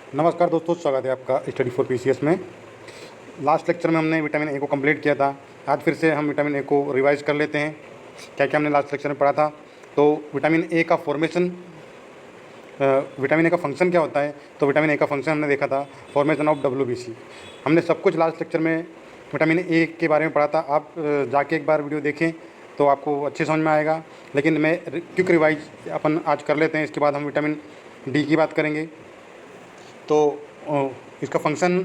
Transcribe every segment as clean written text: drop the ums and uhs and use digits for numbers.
नमस्कार दोस्तों, स्वागत है आपका स्टडी फॉर पीसीएस में। लास्ट लेक्चर में हमने विटामिन ए को कंप्लीट किया था। आज फिर से हम विटामिन ए को रिवाइज कर लेते हैं। क्या क्या हमने लास्ट लेक्चर में पढ़ा था। तो विटामिन ए का फॉर्मेशन, विटामिन ए का फंक्शन क्या होता है। तो विटामिन ए का फंक्शन हमने देखा था, फॉर्मेशन ऑफ WBC। हमने सब कुछ लास्ट लेक्चर में विटामिन ए के बारे में पढ़ा था। आप जाके एक बार वीडियो देखें तो आपको अच्छे समझ में आएगा। लेकिन मैं क्विक रिवाइज अपन आज कर लेते हैं। इसके बाद हम विटामिन डी की बात करेंगे। तो इसका फंक्शन,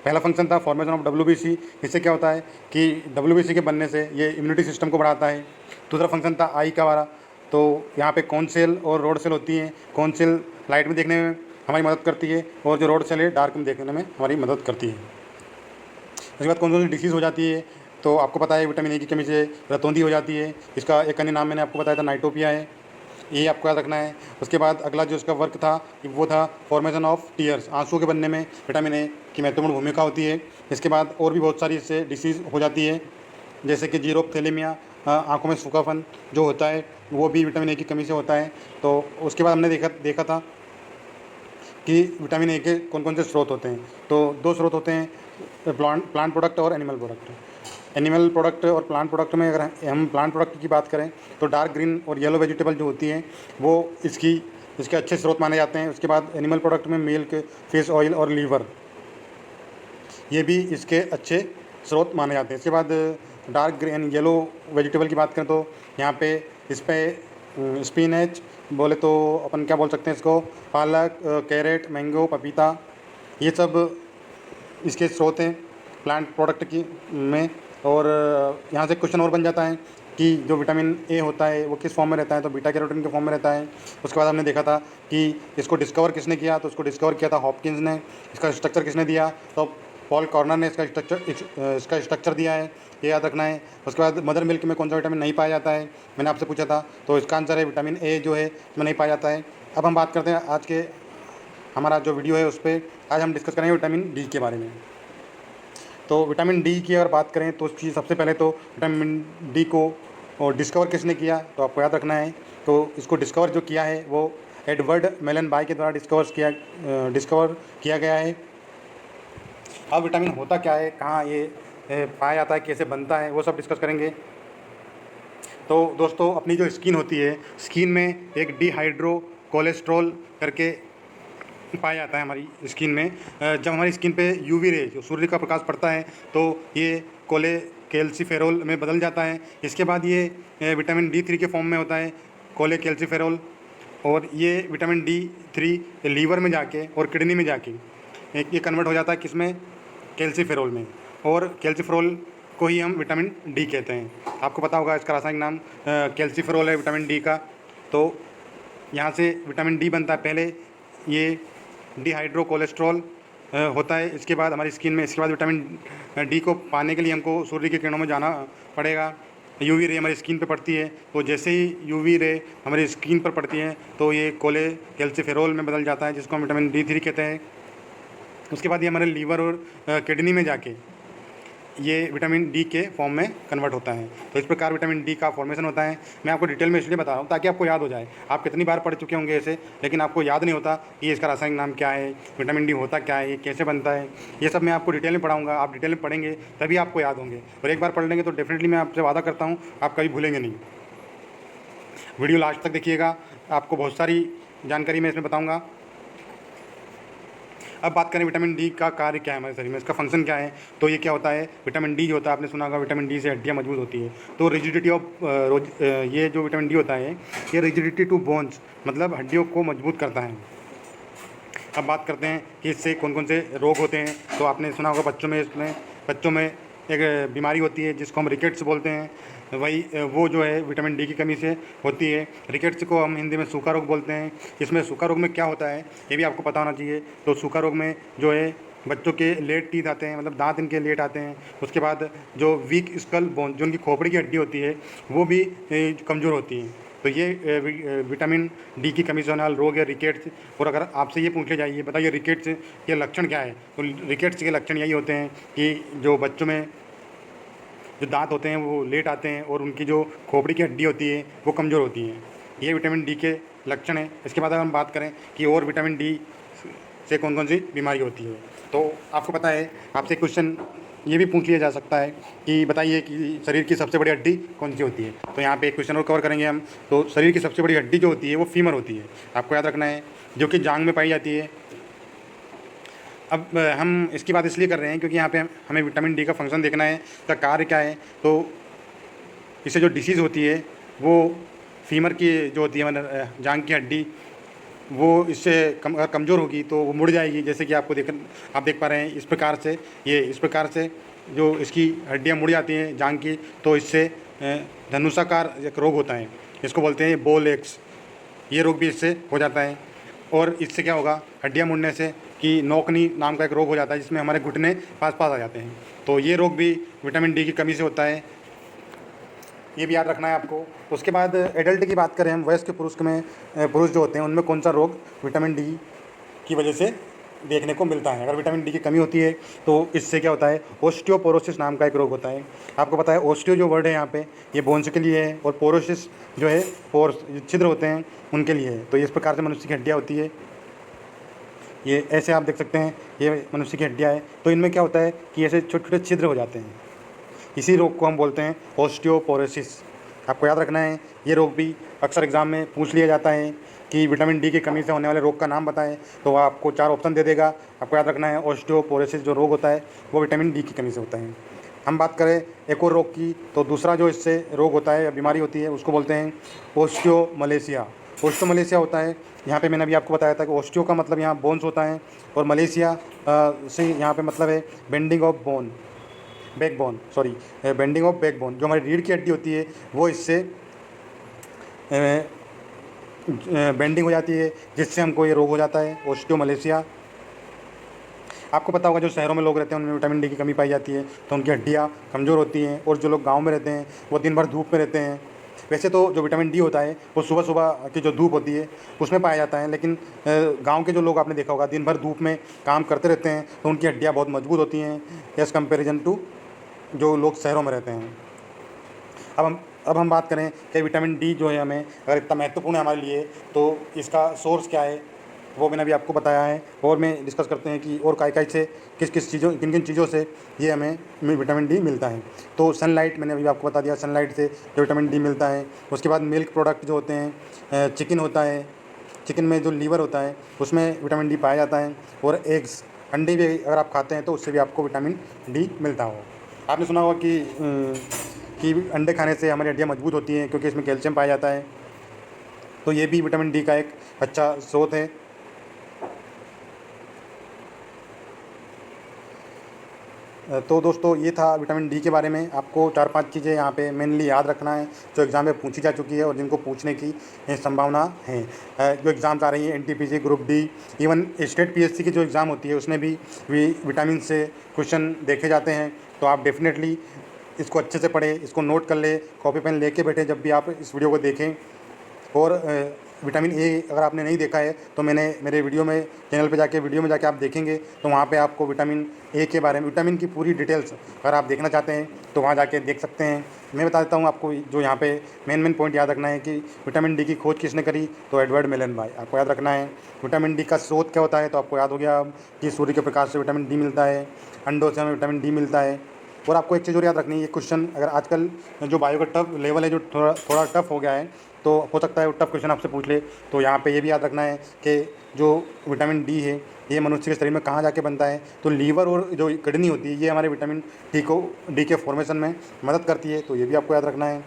पहला फंक्शन था फॉर्मेशन ऑफ WBC। इससे क्या होता है कि WBC के बनने से ये इम्यूनिटी सिस्टम को बढ़ाता है। दूसरा फंक्शन था आई का वाला। तो यहाँ पे कौन सेल और रोड सेल होती हैं। कौन सेल लाइट में देखने में हमारी मदद करती है और जो रोड सेल है डार्क में देखने में हमारी मदद करती है। उसके बाद कौन कौन सी डिसीज़ हो जाती है। तो आपको पता है विटामिन ए की कमी से रतौंधी हो जाती है। इसका एक अन्य नाम मैंने आपको बताया था, नाइटोपिया है। ये आपको याद रखना है। उसके बाद अगला जो इसका वर्क था वो था फॉर्मेशन ऑफ टीयर्स। आंसुओं के बनने में विटामिन ए की महत्वपूर्ण भूमिका होती है। इसके बाद और भी बहुत सारी इससे डिसीज़ हो जाती है, जैसे कि जीरोप्थेलेमिया, आँखों में सूखापन जो होता है वो भी विटामिन ए की कमी से होता है। तो उसके बाद हमने देखा था कि विटामिन ए के कौन कौन से स्रोत होते हैं। तो दो स्रोत होते हैं, प्लांट प्रोडक्ट और एनिमल प्रोडक्ट। एनिमल प्रोडक्ट और प्लांट प्रोडक्ट में अगर हम प्लांट प्रोडक्ट की बात करें तो डार्क ग्रीन और येलो वेजिटेबल जो होती हैं वो इसके अच्छे स्रोत माने जाते हैं। उसके बाद एनिमल प्रोडक्ट में मिल्क, फिश ऑयल और लीवर, ये भी इसके अच्छे स्रोत माने जाते हैं। इसके बाद डार्क ग्रीन येलो वेजिटेबल की बात करें तो यहाँ पे इस पर स्पिनच बोले तो अपन क्या बोल सकते हैं इसको, पालक, कैरेट, मैंगो, पपीता, ये सब इसके स्रोत हैं प्लांट प्रोडक्ट की में। और यहाँ से क्वेश्चन और बन जाता है कि जो विटामिन ए होता है वो किस फॉर्म में रहता है। तो बीटा कैरोटीन के फॉर्म में रहता है। उसके बाद हमने देखा था कि इसको डिस्कवर किसने किया। तो इसको डिस्कवर किया था हॉपकिंस ने। इसका स्ट्रक्चर किसने दिया, तो पॉल कॉर्नर ने इसका स्ट्रक्चर दिया है, ये याद रखना है। उसके बाद मदर मिल्क में कौन सा विटामिन नहीं पाया जाता है, मैंने आपसे पूछा था। तो इसका आंसर है विटामिन ए जो है इसमें नहीं पाया जाता है। अब हम बात करते हैं आज के हमारा जो वीडियो है उस पर। आज हम डिस्कस करेंगे विटामिन डी के बारे में। तो विटामिन डी की अगर बात करें तो उसकी सबसे पहले तो विटामिन डी को डिस्कवर किसने किया, तो आपको याद रखना है। तो इसको डिस्कवर जो किया है वो एडवर्ड मेलन के द्वारा डिस्कवर किया गया है। अब विटामिन होता क्या है, कहाँ ये पाया जाता है, कैसे बनता है, वो सब डिस्कस करेंगे। तो दोस्तों, अपनी जो स्किन होती है, स्किन में एक डिहाइड्रो कोलेस्ट्रॉल करके पाया जाता है हमारी स्किन में। जब हमारी स्किन पे यूवी रे, जो सूर्य का प्रकाश पड़ता है, तो ये कोले कैल्सीफेरोल में बदल जाता है। इसके बाद ये विटामिन D3 के फॉर्म में होता है, कोले कैल्सीफेरोल। और ये विटामिन D3 लीवर में जाके और किडनी में जाके ये कन्वर्ट हो जाता है किसमें, कैल्सीफेरोल में। और कैल्सीफेरोल को ही हम विटामिन डी कहते हैं। आपको पता होगा इसका रासायनिक नाम कैल्सीफेरोल है विटामिन डी का। तो यहाँ से विटामिन डी बनता है। पहले ये डिहाइड्रो कोलेस्ट्रॉल होता है इसके बाद हमारी स्किन में। इसके बाद विटामिन डी को पाने के लिए हमको सूर्य की किरणों में जाना पड़ेगा। यूवी रे हमारी स्किन पे पड़ती है, तो जैसे ही यूवी रे हमारी स्किन पर पड़ती है तो ये कोले कैल्सीफेरोल में बदल जाता है, जिसको हम विटामिन D3 कहते हैं। उसके बाद ये हमारे लीवर और किडनी में जाके ये विटामिन डी के फॉर्म में कन्वर्ट होता है। तो इस प्रकार विटामिन डी का फॉर्मेशन होता है। मैं आपको डिटेल में इसलिए बता रहा हूँ ताकि आपको याद हो जाए। आप कितनी बार पढ़ चुके होंगे इसे, लेकिन आपको याद नहीं होता कि इसका रासायनिक नाम क्या है, विटामिन डी होता क्या है, ये कैसे बनता है। ये सब मैं आपको डिटेल में पढ़ाऊँगा। आप डिटेल में पढ़ेंगे तभी आपको याद होंगे, और एक बार पढ़ लेंगे तो डेफिनेटली मैं आपसे वादा करता हूँ आप कभी भूलेंगे नहीं। वीडियो लास्ट तक देखिएगा, आपको बहुत सारी जानकारी मैं इसमें बताऊँगा। अब बात करें विटामिन डी का कार्य क्या है हमारे शरीर में, इसका फंक्शन क्या है। तो ये क्या होता है, विटामिन डी जो होता है, आपने सुना होगा विटामिन डी से हड्डियाँ मजबूत होती है। तो रिजिडिटी ऑफ ये जो विटामिन डी होता है ये रिजिडिटी टू बोन्स, मतलब हड्डियों को मजबूत करता है। अब बात करते हैं कि इससे कौन कौन से रोग होते हैं। तो आपने सुना होगा बच्चों में एक बीमारी होती है जिसको हम रिकेट्स बोलते हैं। वही वो जो है विटामिन डी की कमी से होती है। रिकेट्स को हम हिंदी में सूखा रोग बोलते हैं। इसमें सूखा रोग में क्या होता है ये भी आपको पता होना चाहिए। तो सूखा रोग में जो है बच्चों के लेट टीथ आते हैं, मतलब दांत इनके लेट आते हैं। उसके बाद जो वीक स्कल बोन, जो उनकी खोपड़ी की हड्डी होती है, वो भी कमज़ोर होती है। तो ये विटामिन डी की कमी से होने वाला रोग है रिकेट्स। और अगर आपसे ये पूछ लिया जाए, बताइए रिकेट्स के लक्षण क्या है, तो रिकेट्स के लक्षण यही होते हैं कि जो बच्चों में जो दांत होते हैं वो लेट आते हैं और उनकी जो खोपड़ी की हड्डी होती है वो कमज़ोर होती है। ये विटामिन डी के लक्षण हैं। इसके बाद अगर हम बात करें कि और विटामिन डी से कौन कौन सी बीमारी होती है। तो आपको पता है, आपसे क्वेश्चन ये भी पूछ लिया जा सकता है कि बताइए कि शरीर की सबसे बड़ी हड्डी कौन सी होती है। तो यहाँ पे एक क्वेश्चन और कवर करेंगे हम। तो शरीर की सबसे बड़ी हड्डी जो होती है वो फीमर होती है, आपको याद रखना है, जो कि जांग में पाई जाती है। अब हम इसकी बात इसलिए कर रहे हैं क्योंकि यहाँ पे हमें विटामिन डी का फंक्शन देखना है, इसका कार्य क्या है। तो इससे जो डिसीज़ होती है वो फीमर की जो होती है मतलब जांग की हड्डी, वो इससे अगर कमज़ोर होगी तो वो मुड़ जाएगी। जैसे कि आप देख पा रहे हैं इस प्रकार से जो इसकी हड्डियाँ मुड़ जाती हैं जांग की, तो इससे धनुषाकार एक रोग होता है, इसको बोलते हैं बो लेग्स। ये रोग भी इससे हो जाता है। और इससे क्या होगा हड्डियाँ मुड़ने से कि नौकनी नाम का एक रोग हो जाता है, जिसमें हमारे घुटने पास आ जाते हैं। तो ये रोग भी विटामिन डी की कमी से होता है, ये भी याद रखना है आपको। उसके बाद एडल्ट की बात करें हम, वयस्क पुरुष जो होते हैं उनमें कौन सा रोग विटामिन डी की वजह से देखने को मिलता है। अगर विटामिन डी की कमी होती है तो इससे क्या होता है, ओस्टियोपोरोसिस नाम का एक रोग होता है। आपको पता है ओस्टियो जो वर्ड है यहाँ पे ये बोन्स के लिए है, और पोरोसिस जो है पोर्स छिद्र होते हैं उनके लिए है। तो इस प्रकार से मनुष्य की हड्डियाँ होती है, ये ऐसे आप देख सकते हैं, ये मनुष्य की हड्डियाँ है। तो इनमें क्या होता है कि ऐसे छोटे छोटे छिद्र हो जाते हैं, इसी रोग को हम बोलते हैं ओस्टियोपोरोसिस। आपको याद रखना है, ये रोग भी अक्सर एग्ज़ाम में पूछ लिया जाता है कि विटामिन डी की कमी से होने वाले रोग का नाम बताएं, तो वह आपको 4 ऑप्शन दे देगा। आपको याद रखना है ओस्टियोपोरोसिस जो रोग होता है वो विटामिन डी की कमी से होता है। हम बात करें एक और रोग की, तो दूसरा जो इससे रोग होता है या बीमारी होती है उसको बोलते हैं ओस्टियोमलेशिया। ओस्टियोमलेशिया होता है, यहाँ पे मैंने अभी आपको बताया था कि ओस्टियो का मतलब यहाँ बोन्स होता है, और मलेशिया से यहाँ पे मतलब है बेंडिंग ऑफ बैकबोन। जो हमारी रीढ़ की हड्डी होती है वो इससे बेंडिंग हो जाती है, जिससे हमको ये रोग हो जाता है ओस्टियोमलेशिया। आपको पता होगा जो शहरों में लोग रहते हैं उनमें विटामिन डी की कमी पाई जाती है, तो उनकी हड्डियाँ कमज़ोर होती हैं। और जो लोग गांव में रहते हैं वो दिन भर धूप में रहते हैं। वैसे तो जो विटामिन डी होता है वो सुबह सुबह की जो धूप होती है उसमें पाया जाता है, लेकिन गांव के जो लोग आपने देखा होगा दिन भर धूप में काम करते रहते हैं, तो उनकी हड्डियाँ बहुत मजबूत होती हैं एज़ कम्पेरिजन टू जो लोग शहरों में रहते हैं। अब हम बात करें कि विटामिन डी जो है हमें अगर इतना महत्वपूर्ण है हमारे लिए, तो इसका सोर्स क्या है वो मैंने अभी आपको बताया है। और मैं डिस्कस करते हैं कि और काय से किन किन चीज़ों से ये हमें विटामिन डी मिलता है। तो सनलाइट मैंने अभी आपको बता दिया, सनलाइट से जो विटामिन डी मिलता है। उसके बाद मिल्क प्रोडक्ट जो होते हैं, चिकन होता है, चिकन में जो लीवर होता है उसमें विटामिन डी पाया जाता है। और एग्स, अंडे भी अगर आप खाते हैं तो उससे भी आपको विटामिन डी मिलता हो। आपने सुना होगा कि अंडे खाने से हमारी हड्डियाँ मजबूत होती हैं क्योंकि इसमें कैल्शियम पाया जाता है, तो ये भी विटामिन डी का एक अच्छा स्रोत है। तो दोस्तों ये था विटामिन डी के बारे में। आपको 4-5 चीज़ें यहाँ पे मेनली याद रखना है जो एग्ज़ाम में पूछी जा चुकी है और जिनको पूछने की संभावना है। जो एग्ज़ाम्स आ रही हैं NTPC, group D, even state PSC की जो एग्ज़ाम होती है उसमें भी विटामिन से क्वेश्चन देखे जाते हैं। तो आप डेफिनेटली इसको अच्छे से पढ़ें, इसको नोट कर ले, कॉपी पेन लेके बैठे जब भी आप इस वीडियो को देखें। और विटामिन ए अगर आपने नहीं देखा है तो मेरे वीडियो में चैनल पे जाके वीडियो में जाके आप देखेंगे तो वहाँ पे आपको विटामिन ए के बारे में, विटामिन की पूरी डिटेल्स अगर आप देखना चाहते हैं तो वहाँ जाके देख सकते हैं। मैं बता देता हूँ आपको, जो यहाँ पे मेन पॉइंट याद रखना है कि विटामिन डी की खोज किसने करी, तो एडवर्ड मेलनबाई। आपको याद रखना है विटामिन डी का स्रोत क्या होता है, तो आपको याद हो गया कि सूर्य के प्रकाश से विटामिन डी मिलता है, अंडों से हमें विटामिन डी मिलता है। और आपको एक चीज़ और याद रखनी है, ये क्वेश्चन अगर आजकल जो बायो का टफ लेवल है जो थोड़ा टफ हो गया है, तो हो सकता है वो टफ क्वेश्चन आपसे पूछ ले। तो यहाँ पे ये भी याद रखना है कि जो विटामिन डी है ये मनुष्य के शरीर में कहाँ जाके बनता है, तो लीवर और जो किडनी होती है ये हमारे विटामिन डी के फॉर्मेशन में मदद करती है। तो ये भी आपको याद रखना है।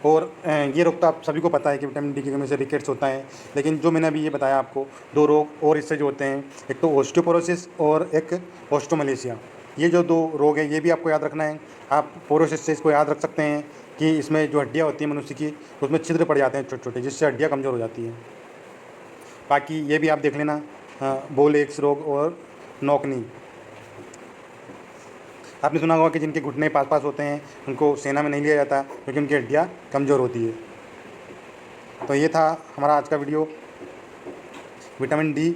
और ये रोग तो आप सभी को पता है कि विटामिन डी की कमी से रिकेट्स होता है, लेकिन जो मैंने अभी ये बताया आपको 2 रोग और इससे जो होते हैं, एक तो ओस्टियोपोरोसिस और एक ओस्टियोमलेशिया। ये जो 2 रोग है ये भी आपको याद रखना है। आप पोरोसिस से इसको याद रख सकते हैं कि इसमें जो हड्डियाँ होती हैं मनुष्य की उसमें छिद्र पड़ जाते हैं छोटे छोटे, जिससे हड्डियाँ कमज़ोर हो जाती हैं। बाकी ये भी आप देख लेना, बोल एक्स रोग और नौकनी। आपने सुना होगा कि जिनके घुटने पास होते हैं उनको सेना में नहीं लिया जाता क्योंकि उनकी हड्डियाँ कमज़ोर होती है। तो ये था हमारा आज का वीडियो विटामिन डी।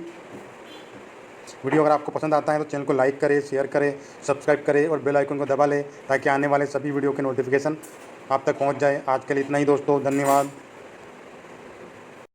वीडियो अगर आपको पसंद आता है तो चैनल को लाइक करें, शेयर करें, सब्सक्राइब करें और बेल आइकन को दबा लें ताकि आने वाले सभी वीडियो के नोटिफिकेशन आप तक पहुंच जाए। आज के लिए इतना ही दोस्तों, धन्यवाद।